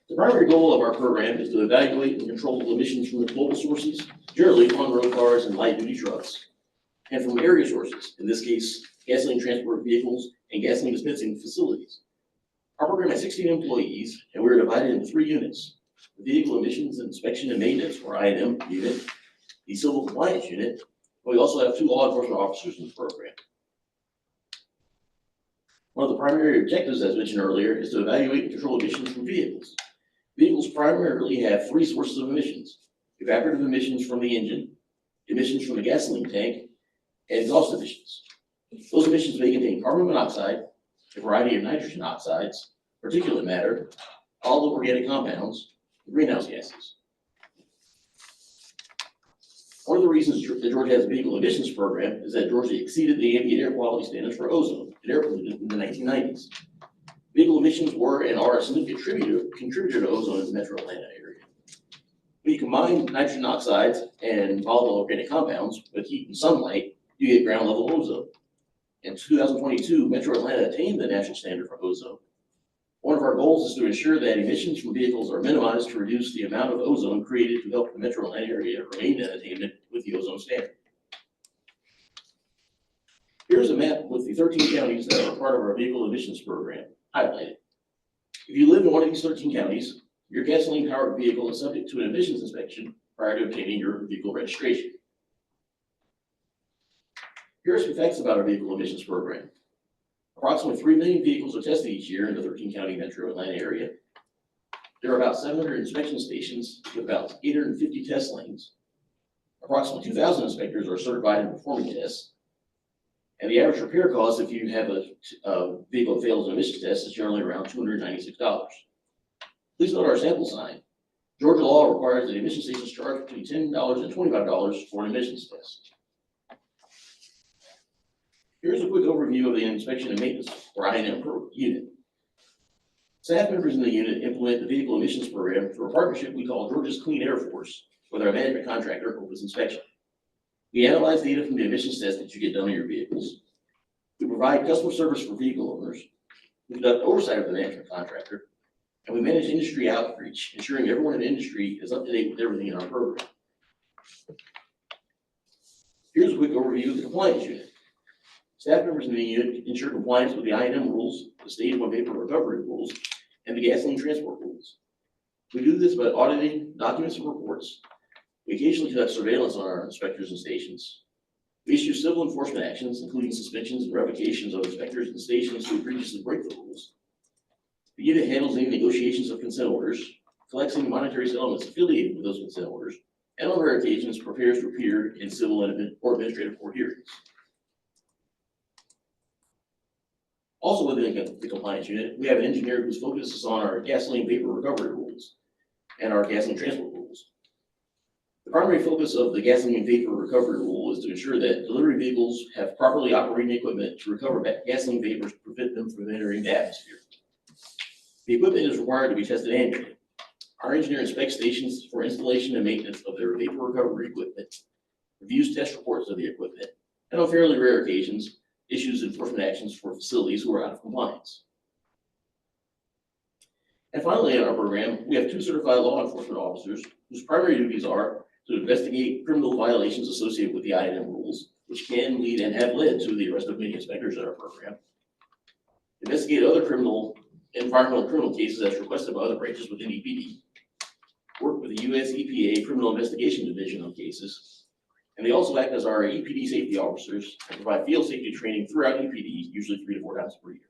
The primary goal of our program is to evaluate and control emissions from multiple sources, generally on-road cars and light-duty trucks, and from area sources, in this case, gasoline transport vehicles and gasoline dispensing facilities. Our program has 16 employees, and we're divided into 3 units: the Vehicle Emissions Inspection and Maintenance, or I&M unit, the Civil Compliance unit, and we also have 2 law enforcement officers in the program. One of the primary objectives, as mentioned earlier, is to evaluate and control emissions from vehicles. Vehicles primarily have 3 sources of emissions: evaporative emissions from the engine, emissions from the gasoline tank, and exhaust emissions. Those emissions may contain carbon monoxide, a variety of nitrogen oxides, particulate matter, volatile organic compounds, and greenhouse gases. One of the reasons that Georgia has a vehicle emissions program is that Georgia exceeded the ambient air quality standards for ozone and air pollutant in the 1990s. Vehicle emissions were and are a significant contributor to ozone in the metro Atlanta area. When you combine nitrogen oxides and volatile organic compounds with heat and sunlight, you get ground level ozone. In 2022, Metro Atlanta attained the national standard for ozone. One of our goals is to ensure that emissions from vehicles are minimized to reduce the amount of ozone created to help the Metro Atlanta area remain in attainment with the ozone standard. Here's a map with the 13 counties that are part of our vehicle emissions program highlighted. If you live in one of these 13 counties, your gasoline-powered vehicle is subject to an emissions inspection prior to obtaining your vehicle registration. Here are some facts about our vehicle emissions program. Approximately 3 million vehicles are tested each year in the 13-county metro Atlanta area. There are about 700 inspection stations with about 850 test lanes. Approximately 2,000 inspectors are certified in performing tests. And the average repair cost if you have a vehicle that fails an emissions test is generally around $296. Please note our sample sign. Georgia law requires that emission stations charge between $10 and $25 for an emissions test. Here's a quick overview of the inspection and maintenance, or I&M unit. Staff members in the unit implement the vehicle emissions program through a partnership we call Georgia's Clean Air Force with our management contractor, Opus Inspection. We analyze data from the emissions test that you get done on your vehicles. We provide customer service for vehicle owners. We conduct oversight of the management contractor, and we manage industry outreach, ensuring everyone in the industry is up to date with everything in our program. Here's a quick overview of the compliance unit. Staff members in the unit ensure compliance with the I&M rules, the stage 1 vapor recovery rules, and the gasoline transport rules. We do this by auditing documents and reports. We occasionally conduct surveillance on our inspectors and stations. We issue civil enforcement actions, including suspensions and revocations of inspectors and stations who previously break the rules. The unit handles any negotiations of consent orders, collects any monetary settlements affiliated with those consent orders, and on rare occasions prepares to appear in civil or administrative court hearings. Also within the compliance unit, we have an engineer whose focus is on our gasoline vapor recovery rules and our gasoline transport rules. The primary focus of the gasoline vapor recovery rule is to ensure that delivery vehicles have properly operating equipment to recover gasoline vapors to prevent them from entering the atmosphere. The equipment is required to be tested annually. Our engineer inspects stations for installation and maintenance of their vapor recovery equipment, reviews test reports of the equipment, and on fairly rare occasions, issues enforcement actions for facilities who are out of compliance. And finally, in our program, we have 2 certified law enforcement officers whose primary duties are to investigate criminal violations associated with the I&M rules, which can lead and have led to the arrest of many inspectors in our program, investigate other environmental criminal cases as requested by other branches within EPD, work with the U.S. EPA Criminal Investigation Division on cases, and they also act as our EPD safety officers and provide field safety training throughout EPD, usually 3 to 4 times per year.